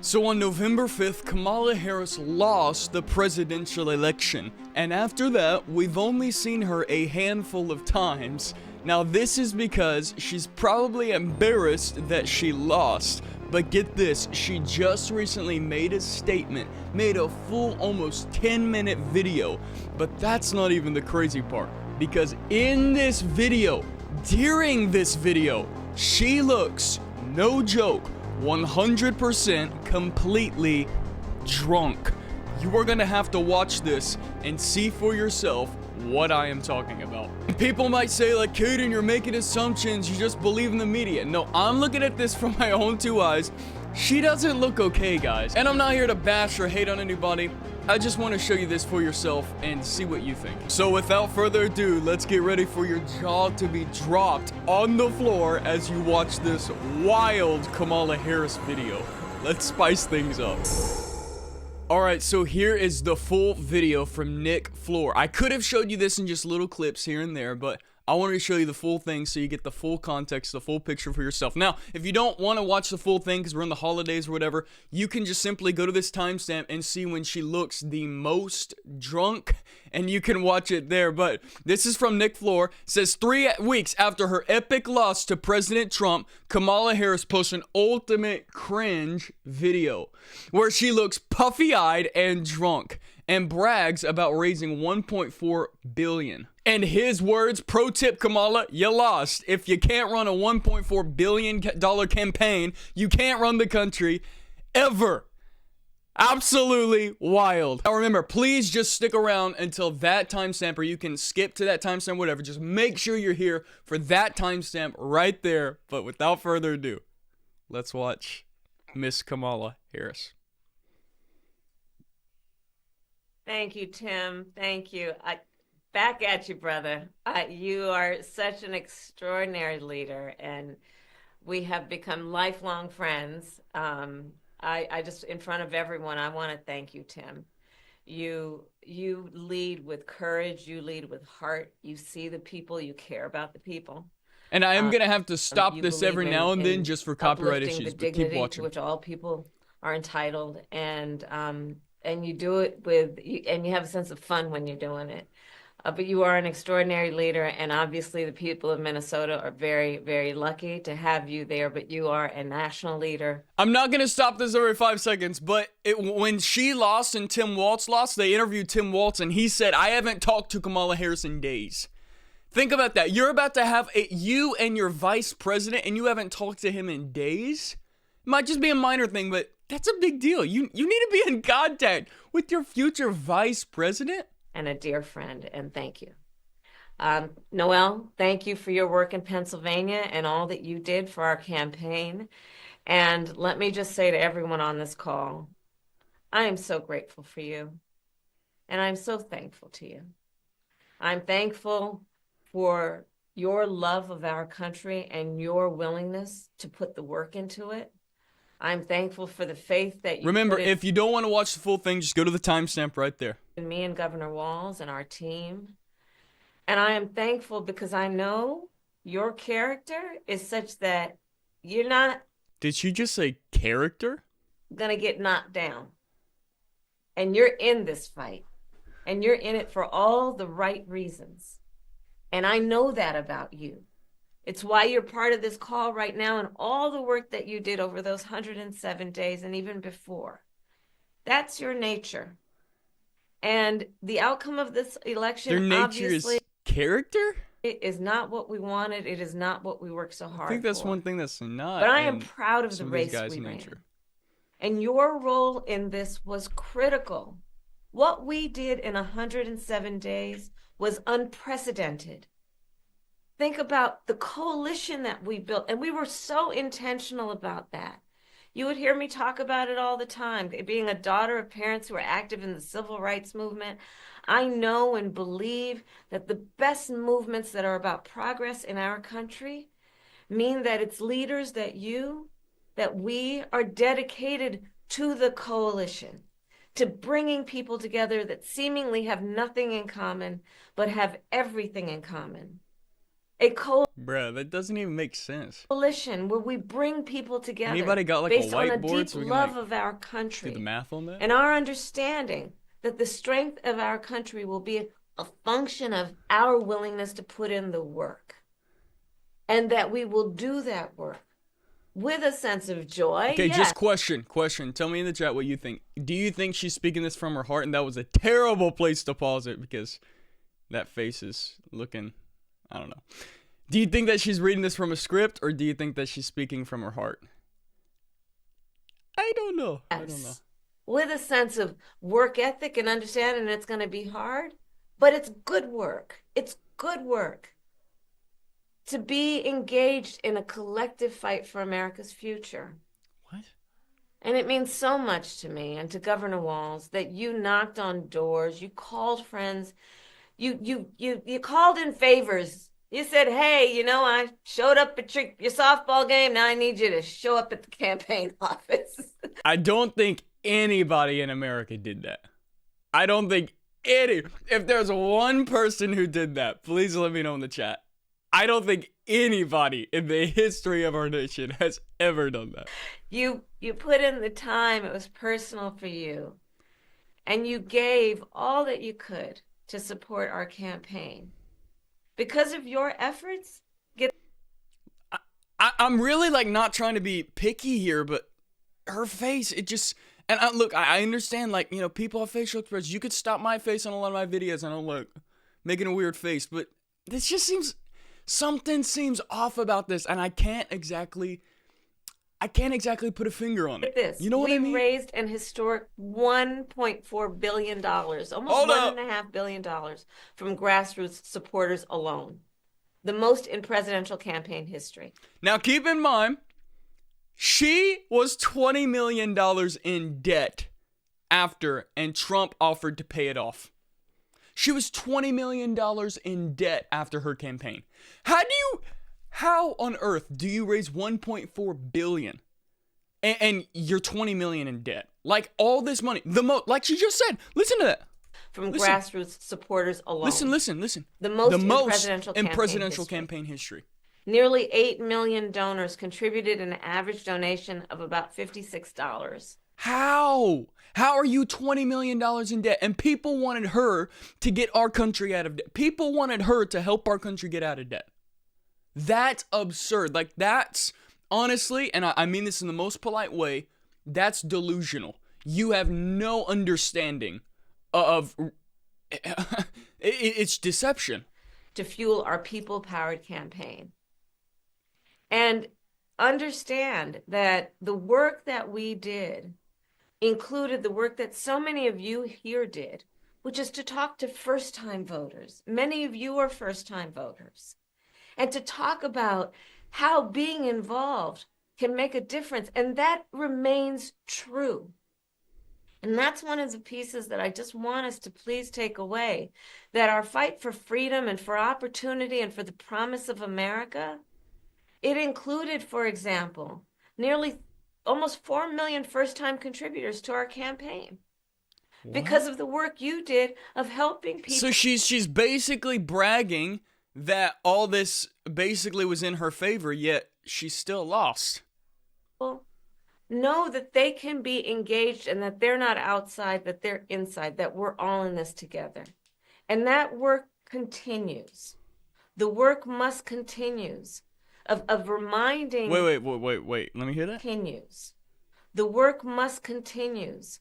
So on November 5th, Kamala Harris lost the presidential election, and after that, we've only seen her a handful of times. Now this is because she's probably embarrassed that she lost, but get this, she just recently made a statement, made a full almost 10-minute video, but that's not even the crazy part, because in this video, during this video, she looks, no joke, 100% completely drunk. You are gonna have to watch this and see for yourself what I am talking about. People might say like, Caden, you're making assumptions, you just believe in the media. No, I'm looking at this from my own two eyes. She doesn't look okay, guys. And I'm not here to bash or hate on anybody. I just want to show you this for yourself and see what you think. So without further ado, let's get ready for your jaw to be dropped on the floor as you watch this wild Kamala Harris video. Let's spice things up. Alright, so here is the full video from Nick Floor. I could have showed you this in just little clips here and there, but I wanted to show you the full thing so you get the full context, the full picture for yourself. Now, if you don't want to watch the full thing because we're in the holidays or whatever, you can just simply go to this timestamp and see when she looks the most drunk, and you can watch it there. But this is from Nick Floor. It says 3 weeks after her epic loss to President Trump, Kamala Harris posts an ultimate cringe video where she looks puffy-eyed and drunk and brags about raising $1.4 billion. And his words, pro tip Kamala, you lost. If you can't run a $1.4 billion campaign, you can't run the country ever. Absolutely wild. Now remember, please just stick around until that timestamp, or you can skip to that timestamp, whatever. Just make sure you're here for that timestamp right there. But without further ado, let's watch Miss Kamala Harris. Thank you, Tim. Thank you. Back at you, brother. You are such an extraordinary leader, and we have become lifelong friends. I just, in front of everyone, I want to thank you, Tim. You lead with courage. You lead with heart. You see the people. You care about the people. And I am going to have to stop this every now and then just for copyright issues, but keep watching. To which all people are entitled, and you do it with, and you have a sense of fun when you're doing it. But you are an extraordinary leader, and obviously the people of Minnesota are very, very lucky to have you there, but you are a national leader. I'm not going to stop this every 5 seconds, but when she lost and Tim Walz lost, they interviewed Tim Walz, and he said, I haven't talked to Kamala Harris in days. Think about that. You're about to have you and your vice president, and you haven't talked to him in days? It might just be a minor thing, but that's a big deal. You need to be in contact with your future vice president. And a dear friend, and thank you. Noel, thank you for your work in Pennsylvania and all that you did for our campaign. And let me just say to everyone on this call, I am so grateful for you, and I'm so thankful to you. I'm thankful for your love of our country and your willingness to put the work into it. I'm thankful for the faith that you remember, if you don't want to watch the full thing, just go to the timestamp right there. Me and Governor Walz and our team. And I am thankful because I know your character is such that you're not... Did she just say character? ...gonna get knocked down. And you're in this fight. And you're in it for all the right reasons. And I know that about you. It's why you're part of this call right now, and all the work that you did over those 107 days and even before. That's your nature. And the outcome of this election, their nature obviously, is character? It is not what we wanted. It is not what we worked so hard for. I think that's one thing that's not. But I am proud of the race we ran. And your role in this was critical. What we did in 107 days was unprecedented. Think about the coalition that we built, and we were so intentional about that. You would hear me talk about it all the time. Being a daughter of parents who are active in the civil rights movement, I know and believe that the best movements that are about progress in our country mean that it's leaders that we are dedicated to the coalition, to bringing people together that seemingly have nothing in common, but have everything in common. a Bruh, that doesn't even make sense. coalition where we bring people together. Anybody got like based a whiteboard on a deep so we can love like of our country, do the math on that? and our understanding that the strength of our country will be a function of our willingness to put in the work, and that we will do that work with a sense of joy. Okay, yes. just question. Tell me in the chat what you think. Do you think she's speaking this from her heart? And that was a terrible place to pause it because that face is looking, I don't know. Do you think that she's reading this from a script, or do you think that she's speaking from her heart? I don't know. Yes. I don't know. With a sense of work ethic and understanding it's going to be hard, but it's good work. It's good work to be engaged in a collective fight for America's future. What? And it means so much to me and to Governor Walz that you knocked on doors, you called friends, you called in favors. You said, hey, you know, I showed up at your softball game. Now I need you to show up at the campaign office. I don't think anybody in America did that. I don't think if there's one person who did that, please let me know in the chat. I don't think anybody in the history of our nation has ever done that. You put in the time. It was personal for you. And you gave all that you could to support our campaign. Because of your efforts, I'm really like not trying to be picky here, but her face, it just, and look, I understand, like, you know, people have facial expressions. You could stop my face on a lot of my videos and I'm like making a weird face, but this just seems, something seems off about this, and I can't exactly put a finger on it. This. You know what I mean? We raised an historic $1.4 billion, almost $1.5 billion from grassroots supporters alone. The most in presidential campaign history. Now keep in mind, she was $20 million in debt after, and Trump offered to pay it off. She was $20 million in debt after her campaign. How on earth do you raise 1.4 billion and you're 20 million in debt? Like all this money, like she just said, listen to that. From grassroots supporters alone. Listen. The most in presidential campaign history. Nearly 8 million donors contributed an average donation of about $56. How are you $20 million in debt? And people wanted her to get our country out of debt. People wanted her to help our country get out of debt. That's absurd. Like, that's, honestly, and I mean this in the most polite way, that's delusional. You have no understanding of it's deception. To fuel our people-powered campaign. And understand that the work that we did included the work that so many of you here did, which is to talk to first-time voters. Many of you are first-time voters. And to talk about how being involved can make a difference. And that remains true. And that's one of the pieces that I just want us to please take away, that our fight for freedom and for opportunity and for the promise of America, it included, for example, almost 4 million first-time contributors to our campaign. What? Because of the work you did of helping people. So she's basically bragging that all this basically was in her favor, yet she still lost. Well, know that they can be engaged and that they're not outside, that they're inside, that we're all in this together. And that work continues. The work must continues of reminding. Wait. Let me hear that. Continues. The work must continues.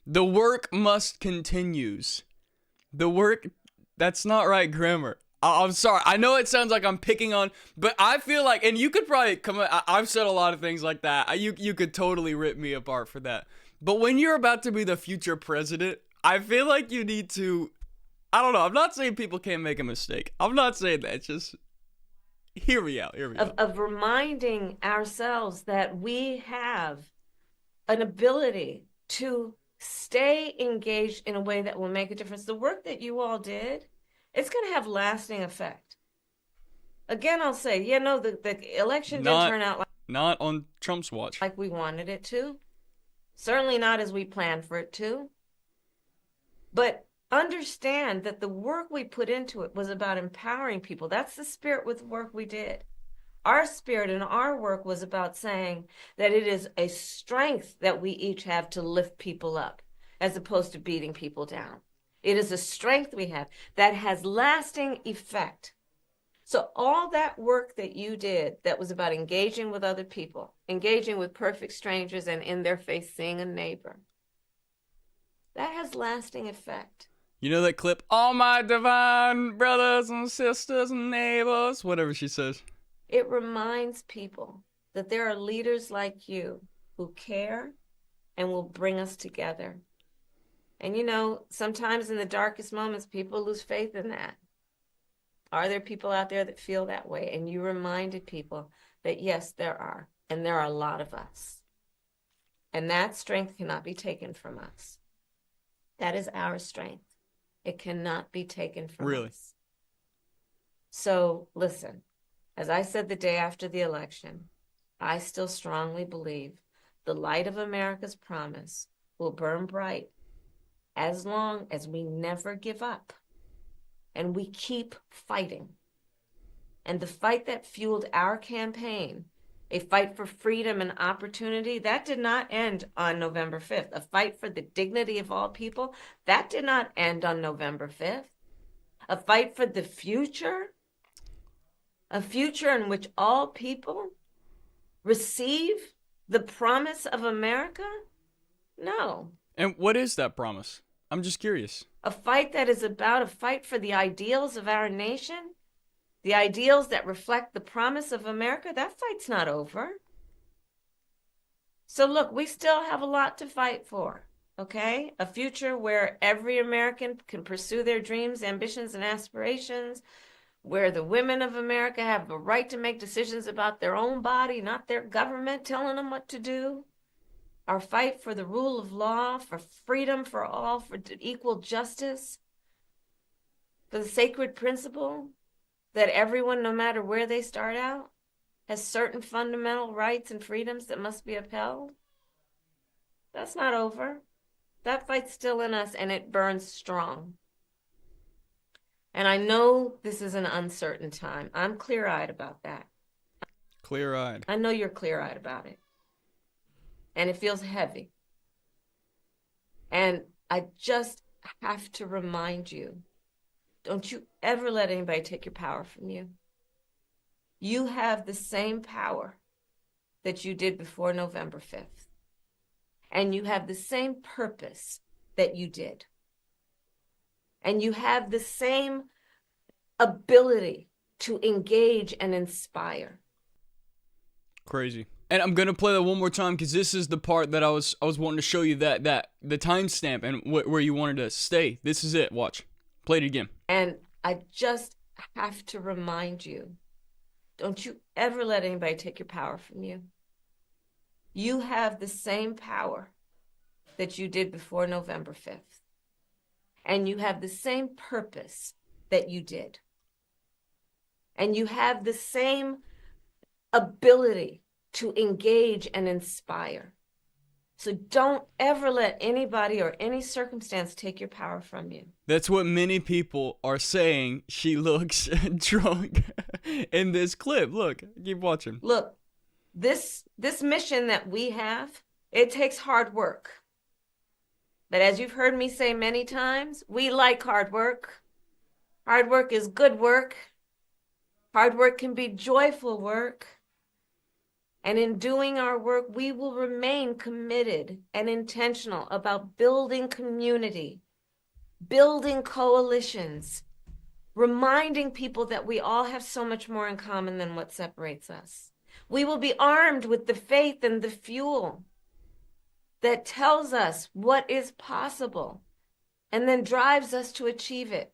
The work must continues. The work, that's not right grammar. I'm sorry. I know it sounds like I'm picking on, but I feel like, and you could probably come. I've said a lot of things like that. You could totally rip me apart for that. But when you're about to be the future president, I feel like you need to. I don't know. I'm not saying people can't make a mistake. I'm not saying that. Just hear me out. Of reminding ourselves that we have an ability to stay engaged in a way that will make a difference. The work that you all did, it's going to have lasting effect. Again, I'll say, the election didn't turn out not on Trump's watch. Like we wanted it to. Certainly not as we planned for it to. But understand that the work we put into it was about empowering people. That's the spirit with work we did. Our spirit and our work was about saying that it is a strength that we each have to lift people up, as opposed to beating people down. It is a strength we have that has lasting effect. So all that work that you did that was about engaging with other people, engaging with perfect strangers and in their face seeing a neighbor, that has lasting effect. You know that clip, all my divine brothers and sisters and neighbors, whatever she says. It reminds people that there are leaders like you who care and will bring us together. And you know, sometimes in the darkest moments, people lose faith in that. Are there people out there that feel that way? And you reminded people that yes, there are. And there are a lot of us. And that strength cannot be taken from us. That is our strength. It cannot be taken from us. So listen, as I said the day after the election, I still strongly believe the light of America's promise will burn bright as long as we never give up and we keep fighting. And the fight that fueled our campaign, a fight for freedom and opportunity, that did not end on November 5th. A fight for the dignity of all people, that did not end on November 5th. A fight for the future, a future in which all people receive the promise of America? No. And what is that promise? I'm just curious. A fight that is about a fight for the ideals of our nation, the ideals that reflect the promise of America. That fight's not over. So look, we still have a lot to fight for, okay? A future where every American can pursue their dreams, ambitions, and aspirations, where the women of America have the right to make decisions about their own body, not their government telling them what to do. Our fight for the rule of law, for freedom for all, for equal justice, for the sacred principle that everyone, no matter where they start out, has certain fundamental rights and freedoms that must be upheld. That's not over. That fight's still in us, and it burns strong. And I know this is an uncertain time. I'm clear-eyed about that. Clear-eyed. I know you're clear-eyed about it. And it feels heavy. And I just have to remind you, don't you ever let anybody take your power from you. You have the same power that you did before November 5th. And you have the same purpose that you did. And you have the same ability to engage and inspire. Crazy. And I'm gonna play that one more time because this is the part that I was wanting to show you that the timestamp and where you wanted to stay. This is it. Watch. Play it again. And I just have to remind you, don't you ever let anybody take your power from you. You have the same power that you did before November 5th. And you have the same purpose that you did. And you have the same ability to engage and inspire. So don't ever let anybody or any circumstance take your power from you. That's what many people are saying. She looks drunk in this clip. Look, keep watching. Look, this mission that we have, it takes hard work. But as you've heard me say many times, we like hard work. Hard work is good work. Hard work can be joyful work. And in doing our work, we will remain committed and intentional about building community, building coalitions, reminding people that we all have so much more in common than what separates us. We will be armed with the faith and the fuel that tells us what is possible and then drives us to achieve it.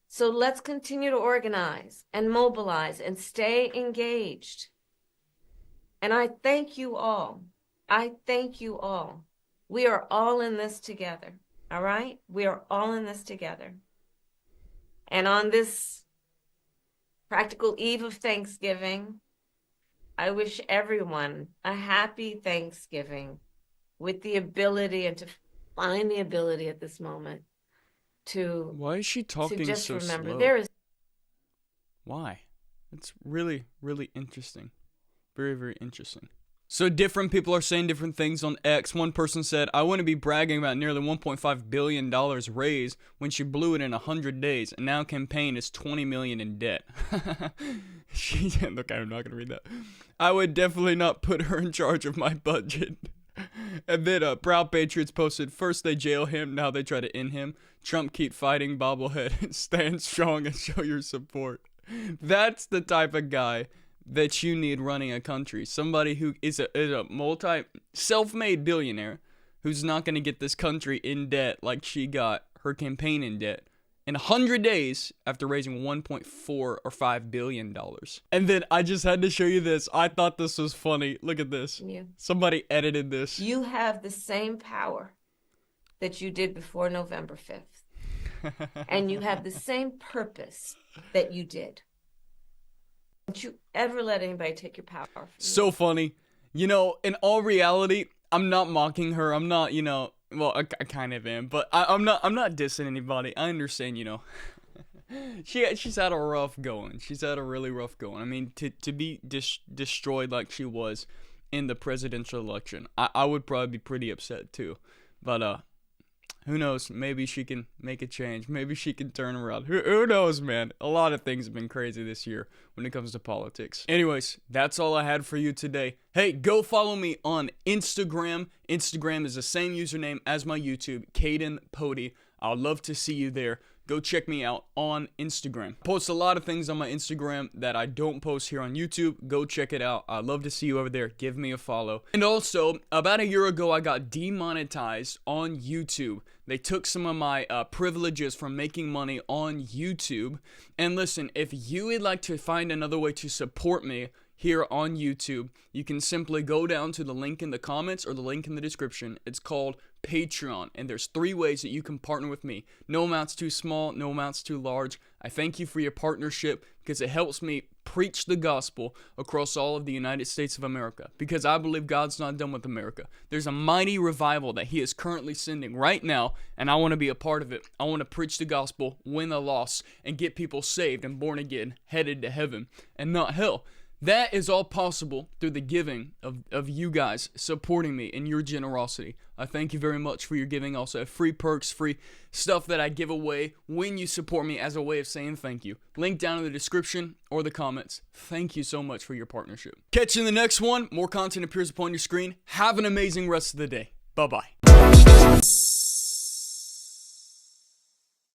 So let's continue to organize and mobilize and stay engaged. And I thank you all. I thank you all. We are all in this together, all right? We are all in this together. And on this practical eve of Thanksgiving, I wish everyone a happy Thanksgiving with the ability and to find the ability at this moment to. Why is she talking just so remember, slow? there is. Why? It's really, really interesting. Very, very interesting. So different people are saying different things on X. One person said, I wouldn't be bragging about nearly $1.5 billion raised when she blew it in 100 days, and now campaign is $20 million in debt. Look, I'm not going to read that. I would definitely not put her in charge of my budget. And then Proud Patriots posted, first they jail him, now they try to end him. Trump keep fighting bobblehead. Stand strong and show your support. That's the type of guy that you need running a country. Somebody who is a self-made billionaire who's not going to get this country in debt like she got her campaign in debt in 100 days after raising $1.4 or $5 billion. And then I just had to show you this. I thought this was funny. Look at this. Yeah. Somebody edited this. You have the same power that you did before November 5th. And you have the same purpose that you did. Don't you ever let anybody take your power from you. So funny. You know, in all reality, I'm not mocking her. I'm not, well, I kind of am, but I'm not dissing anybody. I understand, she's had a rough going. She's had a really rough going. I mean, to be destroyed like she was in the presidential election, I would probably be pretty upset too. But who knows? Maybe she can make a change. Maybe she can turn around. Who knows, man? A lot of things have been crazy this year when it comes to politics. Anyways, that's all I had for you today. Hey, go follow me on Instagram. Instagram is the same username as my YouTube, Caden Pody. I'd love to see you there. Go check me out on Instagram. Post a lot of things on my Instagram that I don't post here on YouTube. Go check it out. I'd love to see you over there. Give me a follow. And also, about a year ago, I got demonetized on YouTube. They took some of my privileges from making money on YouTube. And listen, if you would like to find another way to support me here on YouTube, you can simply go down to the link in the comments or the link in the description. It's called Patreon, and there's 3 ways that you can partner with me. No amount's too small, no amount's too large. I thank you for your partnership because it helps me preach the gospel across all of the United States of America, because I believe God's not done with America. There's a mighty revival that he is currently sending right now, and I want to be a part of it. I want to preach the gospel, win the lost, and get people saved and born again, headed to heaven and not hell. That is all possible through the giving of you guys supporting me and your generosity. I thank you very much for your giving. Also, free perks, free stuff that I give away when you support me as a way of saying thank you. Link down in the description or the comments. Thank you so much for your partnership. Catch you in the next one. More content appears upon your screen. Have an amazing rest of the day. Bye-bye.